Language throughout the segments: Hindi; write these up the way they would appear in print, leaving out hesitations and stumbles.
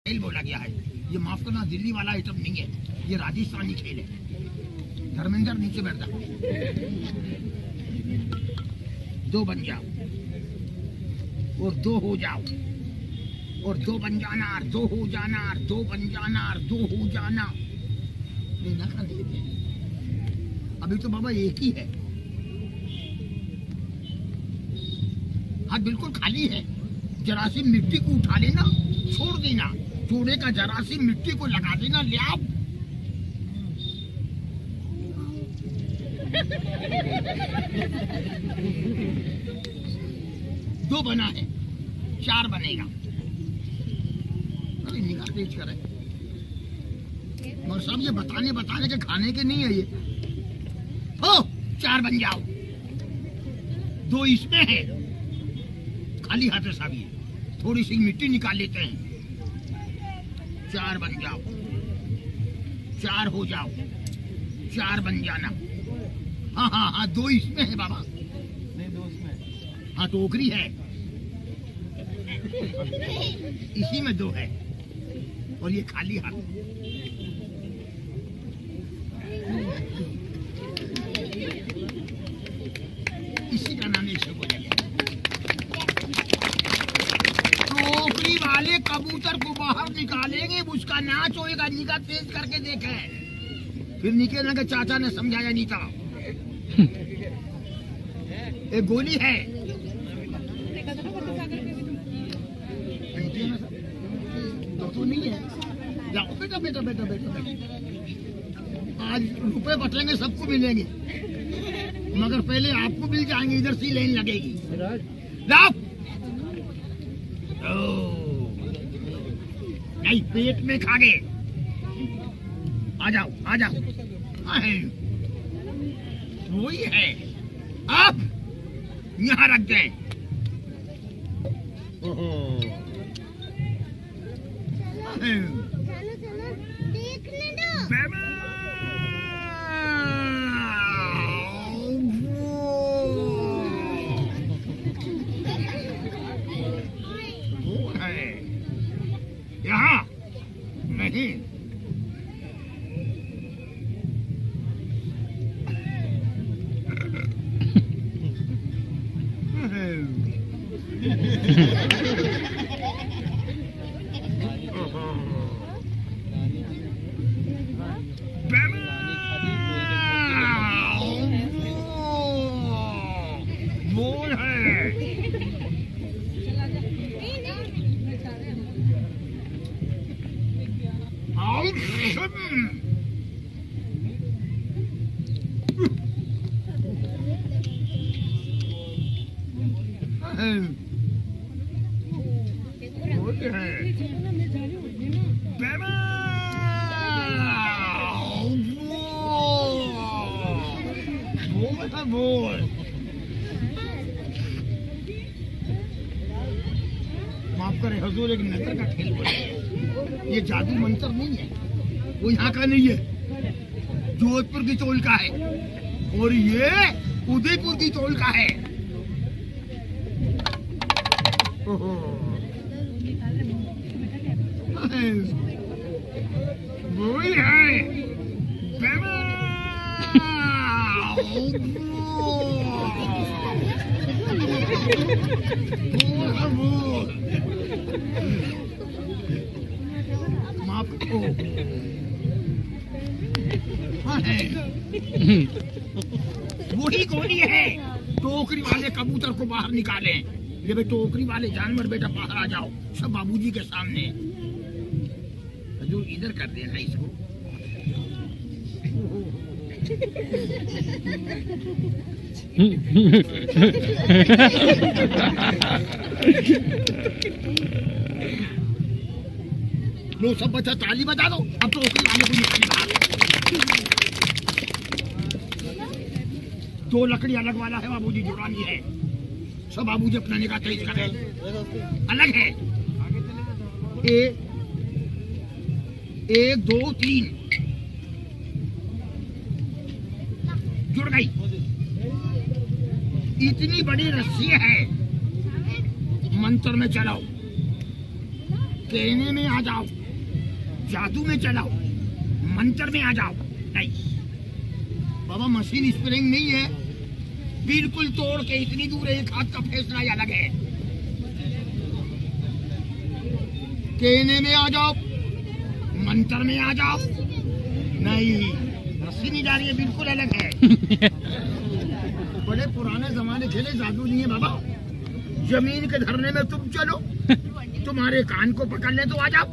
खेल बोला गया है। ये माफ करना दिल्ली वाला आइटम नहीं है, ये राजस्थानी खेल है। धर्मेंद्र नीचे बैठ जा, दो बन जाओ और दो हो जाओ और दो बन जाना और दो हो जाना और दो बन जाना और दो हो जाना। नहीं ना कर देते, अभी तो बाबा एक ही है, हाथ बिल्कुल खाली है। जरा सी मिट्टी को उठा लेना, छोड़ देना, जोड़े का जरा सी मिट्टी को लगा देना, ले आओ। दो बना है, चार बनेगा। अरे निगाह तेज करे मगर सब ये बताने के खाने के नहीं है ये। हो चार बन जाओ, दो इसमें है, खाली हाथ है सब। ये थोड़ी सी मिट्टी निकाल लेते हैं, चार बन जाओ, चार हो जाओ, चार बन जाना। हाँ हाँ हाँ, दो इसमें है बाबा, नहीं दो इसमें। हाँ टोकरी है, इसी में दो है और ये खाली हाथ। इसी का नाम इसे बोलेंगे। टोकरी वाले कबूतर को बाहर निकालेंगे, उसका नाच होएगा। निगाह तेज करके देखे, फिर निकलने के चाचा ने समझाया नहीं था। एक गोली है, तो नहीं है। जाओ बेटा बेटा बेटा बेटा बेटा, आज रुपए बटेंगे, सबको मिलेंगे, मगर पहले आपको मिल जाएंगे। इधर सी लाइन लगेगी। जाओ, नहीं पेट में खा गए। आ जाओ आ जाओ, वही है। अब यहाँ रख दें। देखने दो। वो है यहाँ नहीं। माफ करें हजूर, एक नजर का खेल बोला। ये जादू मंत्र नहीं है, वो यहाँ का नहीं है, जोधपुर की तोल का है और ये उदयपुर की तोल का है। वही है। माफ को वही गोली है। टोकरी वाले कबूतर को बाहर निकाले। ये भाई टोकरी वाले जानवर बेटा बाहर आ जाओ, सब बाबूजी के सामने। हजूर इधर कर देना इसको। लो सब बच्चा ताली बजा दो। अब तो टोकरी वाले को निकाले बाहर। दो लकड़ी अलग वाला है बाबूजी, जुड़ानी है। सब बाबूजी अपना निगाह तेज कर रहे, अलग है। एक दो तीन जुड़ गई। इतनी बड़ी रस्सी है, मंत्र में चलाओ। कहने में आ जाओ, जादू में चलाओ, मंत्र में आ जाओ। नहीं बाबा, मशीन स्प्रिंग नहीं है, बिल्कुल तोड़ के इतनी दूर एक हाथ का फैसला ही अलग है। कहने में आ जाओ, मंत्र में आ जाओ। नहीं, रस्सी नहीं जा रही है, बिल्कुल अलग है। बड़े पुराने जमाने खेले जादू नहीं है बाबा। जमीन के धरने में तुम चलो, तुम्हारे कान को पकड़ ले तो आ जाओ,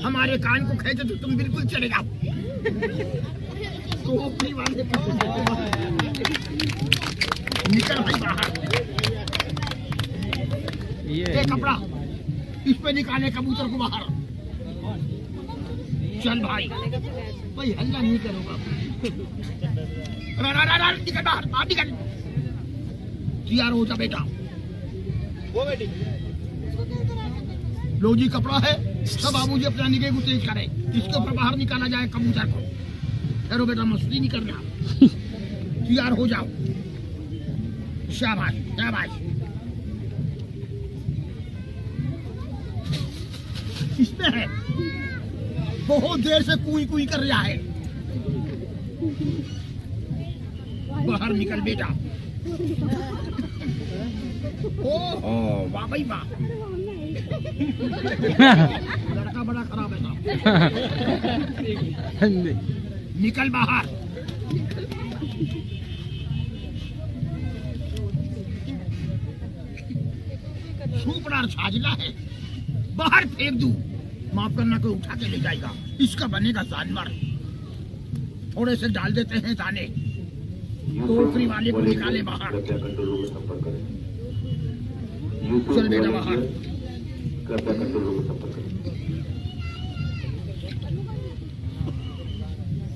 हमारे कान को खेचे तो तुम बिल्कुल चले जाओ। टोकरी वाले निकल भाई बाहर। ये कपड़ा इस पे निकाले कबूतर को बाहर। चल भाई, भाई हल्ला नहीं करोगा। निकल बाहर, बाहर निकल। तैयार हो जा बेटा। वो बेटी लो जी, कपड़ा है, सब बाबूजी अपना निगाह को तेज करे, इसके ऊपर बाहर निकाला जाए कबूतर को। ठहरो बेटा, मस्ती नहीं करना। तैयार हो जाओ। शाबाश शाबाश। इसमें है, बहुत देर से कुई कुई कर रहा है। बाहर निकल बेटा। ओहो, वाह भाई वाह। लड़का बड़ा खराब है साहब। निकल बाहर। सुपड़ा छाजला है, बाहर फेंक दूं, माफ करना कोई उठा के ले जाएगा। इसका बनेगा जानवर। थोड़े से डाल देते हैं दाने, टोकरी वाले को निकाले बाहर। चल बेटा बाहर।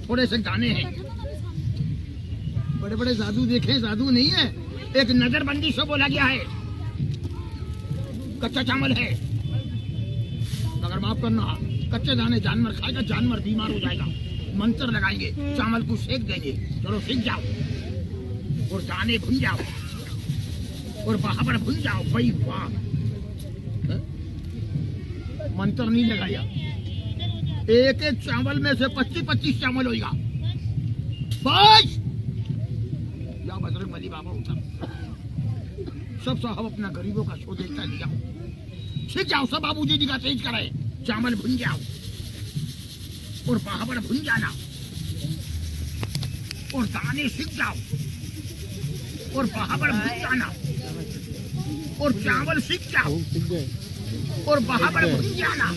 थोड़े से दाने हैं। बड़े बड़े जादू देखे, जादू नहीं है, एक नजरबंदी से बोला गया है। कच्चा चावल है, मगर माफ करना, कच्चे दाने जानवर खाएगा, जानवर बीमार हो जाएगा। मंत्र लगाएंगे, चावल को सेक देंगे। चलो सीख जाओ, और दाने भुन जाओ, और बहाबर भुन जाओ। भाई वाह, मंत्र नहीं लगाया। एक एक चावल में से 25-25 चावल होगा। बस या बजरंग बली बाबा उतर। सब साहब अपना गरीबों का शो देखता लिया। सीख जाओ, सब बाबूजी जी का तेज करे। चावल भुन जाओ, और बहाबर भुन जाना, और दाने सीख जाओ, और बहाबर भुन जाना, और चावल सीख जाओ, और बहाबर भुन जाना,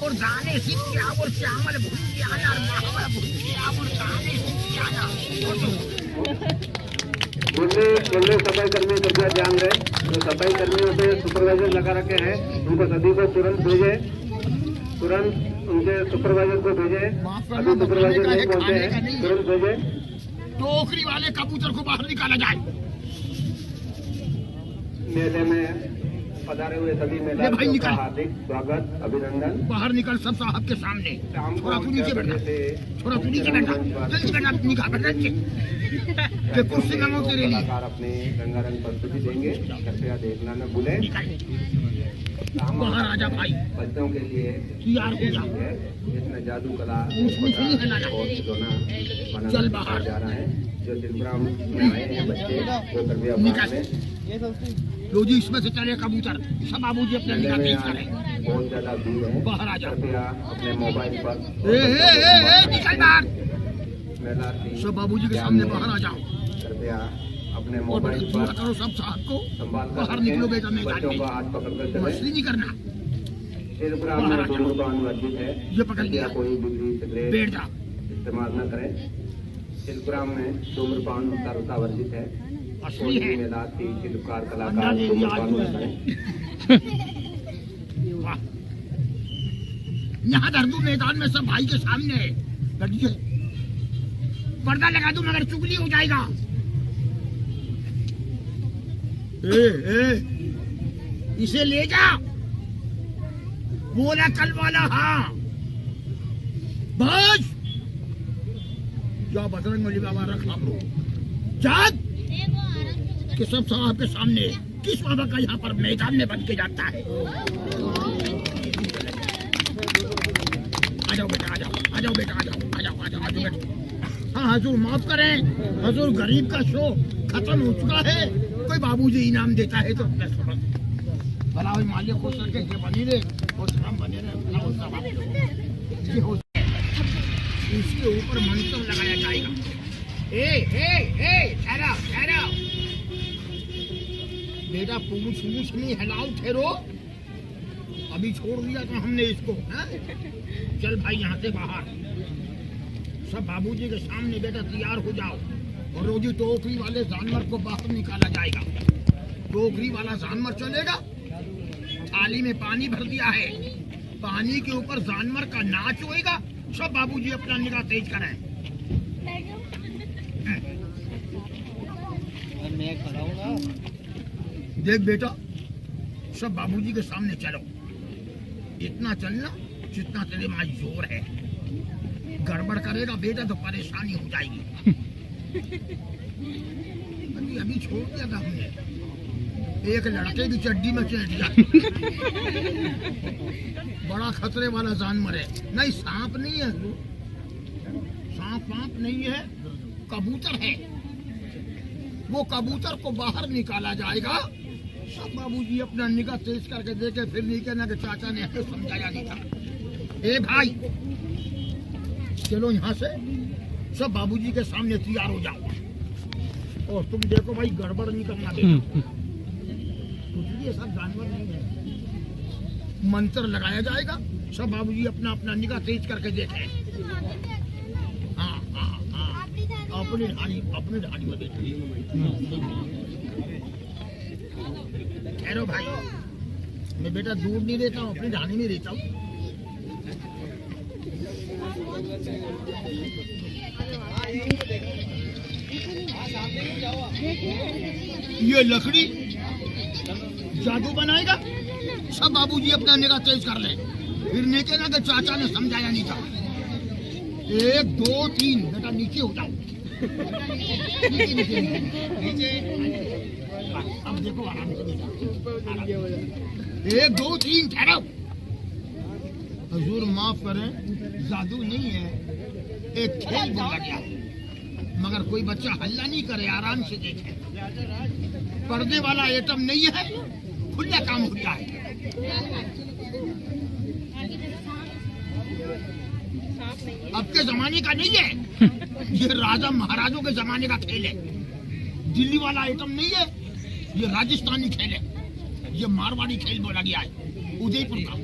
और दाने सीख जाओ, और चावल भुन जाना, और बहाबर भुन जाओ, और दाने सीख जाना। बोलने सफाई कर्मी कृपया ध्यान दें। जो सफाई कर्मियों से सुपरवाइजर लगा रखे हैं, उनको सभी को तुरंत भेजे, तुरंत उनके सुपरवाइजर को भेजे। अभी सुपरवाइजर नहीं पहुंचे हैं, तुरंत भेजे। टोकरी वाले कबूतर को बाहर निकाला जाए। मेले में पधारे हुए सभी मेलाधियों का हार्दिक स्वागत, अभिनंदन। बाहर निकल सब साहब के सामने। थोड़ा तू नीचे बैठा, थोड़ा तू नीचे बैठा, जल्दी बैठा, निकाह बैठा नीचे। कुर्सी मंगाओ तेरे लिए। कलाकार अपनी रंगारंग प्रस्तुति देंगे, कृपया देखना न भूलें। बाहर आजा भाई, बच्चों के लिए तैयार हो जा। इसमें जादू कला और खिलौना चल बनाना बाहर। जा रहा है। जो दिलग्राम में आए हैं बच्चे, वो कृपया बाहर में। लो जी, इसमें से चले कबूतर, सब बाबूजी अपने निकाह तेज करें। बहुत ज्यादा भीड़ है, बाहर आ जा। कृपया अपने मोबाइल पर निकल बाहर। मेला सब बाबूजी के सामने बाहर आ जाओ, कृपया अपने और मोबाइल दुआ पर करो सब साहब को। संभाल बाहर निकलो बेटा, मैदान बच्चों में को हाथ पकड़कर चले। मछली नहीं करना। शिल्पग्राम में धूम्रपान वर्जित है, ये पकड़ लिया, कृपया कोई बिजली सिगरेट बैठ जा। इस्तेमाल न करें। शिल्पग्राम में धूम्रपान सर्वथा वर्जित है। असली है, मेलाती शिल्पकार अंडा कलाकार दे दिया धूम्रपान आज न करें। वाह, यहाँ धर दूं मैदान में सब भाई के सामने। लड़िए, पर्दा लगा दूं मगर चुगली हो जाएगा। इसे ले जा, बोला कल वाला। हाँ बस, जाओ बजरंग बली बाबा रख आप लोग। जाग कि सब साहब के सामने किस बाबा का यहाँ पर मैदान में बन के जाता है। आ जाओ बेटा, आ जाओ आ जाओ आ जाओ आ जाओ बेटा। हाँ हजूर माफ करें, हजूर गरीब का शो खत्म हो चुका है, कोई बाबूजी इनाम देता है तो भला हुई मालिक हो सके ये बनी रहे और हम बने रहे, भला हो सब ये हो। इसके ऊपर मंत्र लगाया जाएगा। ठहराओ ठहराओ बेटा, पूछ पूछ नहीं हिलाओ, ठहरो, अभी छोड़ दिया था हमने इसको। हाँ? चल भाई यहाँ से बाहर, सब बाबूजी के सामने बेटा तैयार हो जाओ। और रोजी टोकरी वाले जानवर को बाहर निकाला जाएगा। टोकरी वाला जानवर चलेगा, थाली में पानी भर दिया है, पानी के ऊपर जानवर का नाच होएगा। सब बाबूजी अपना निगाह तेज करें। मैं खड़ा हूँ ना। देख बेटा, सब बाबूजी के सामने चलो, इतना चलना जितना तेरे में जोर है। गड़बड़ करेगा बेटा तो परेशानी हो जाएगी। अभी छोड़ दिया था हमने, एक लड़के की चड्डी में चढ़ जाए। बड़ा खतरे वाला जानवर है। नहीं सांप नहीं है, सांप वाप नहीं है, कबूतर है। वो कबूतर को बाहर निकाला जाएगा। सब बाबूजी अपना निगाह तेज करके देखे, फिर नहीं कहना कि चाचा ने हमें समझाया नहीं था। ए भाई चलो यहाँ से, सब बाबूजी के सामने तैयार हो जाओ। और तुम देखो भाई गड़बड़ नहीं करना बेटा, कुछ भी सब जानवर नहीं है। मंत्र लगाया जाएगा, सब बाबूजी अपना अपना निगाह तेज करके देखें। हाँ हाँ हाँ, अपनी ढाणी में बैठिए। ठहरो भाई, मैं बेटा दूर नहीं रहता हूँ, अपनी ढाणी में रहता हूँ। ये लकड़ी जादू बनाएगा। सब बाबूजी अपना निगाह तेज कर ले, फिर नीचे ना कि चाचा ने समझाया नहीं था। 1 2 3 बेटा नीचे हो जाओ। नीचे अब देखो आराम से बेटा, 1 2 3 ठहरो। हजूर माफ करें, जादू नहीं है, एक खेल बोला गया। मगर कोई बच्चा हल्ला नहीं करे, आराम से देखे। पर्दे वाला आइटम नहीं है, खुला काम होता है। अब के जमाने का नहीं है, ये राजा महाराजों के जमाने का खेल है। दिल्ली वाला आइटम नहीं है, ये राजस्थानी खेल है, ये मारवाड़ी खेल बोला गया है, उदयपुर का।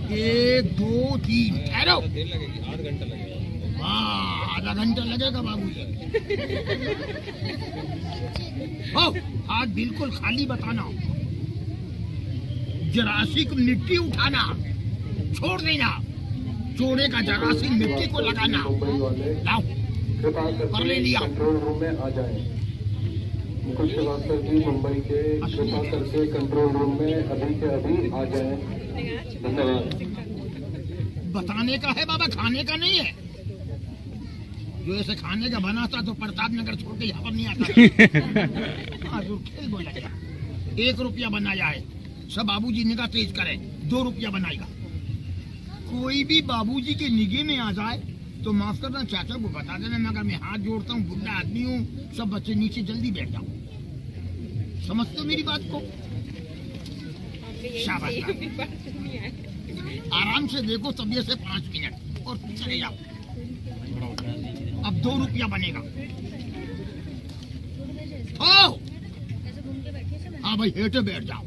1 2 3 ठहरो। हाँ आधा घंटा लगेगा बाबूजी। हो हाथ बिल्कुल खाली बताना, जरासीक मिट्टी उठाना छोड़ देना, चोरे का जरासीक मिट्टी को लगाना। लाओ कर ले लिया। कंट्रोल रूम में आ जाएं। मुकुल श्रीवास्तव जी मुंबई के, कृपा करके कंट्रोल रूम में अभी के अभी आ जाएं। धन्यवाद। बताने का है बाबा, खाने का नहीं है। जो ऐसे खाने का बनाता तो प्रताप नगर छोड़ के यहाँ पर नहीं आता। हाँ जो खेल बोला गया। 1 रुपया बनाया है, सब बाबूजी निगाह तेज करे, 2 रुपया बनाएगा। कोई भी बाबूजी के निगाह में आ जाए तो माफ करना, चाचा को बता देना, मगर मैं हाथ जोड़ता हूँ, बुढ़ा आदमी हूँ। सब बच्चे नीचे जल्दी बैठ जाओ। समझते हो मेरी बात को? शाबाश, आराम से देखो, तबियत से 5 मिनट और चले जाओ। अब 2 रुपया बनेगा। हो हाँ भाई हेठे बैठ जाओ।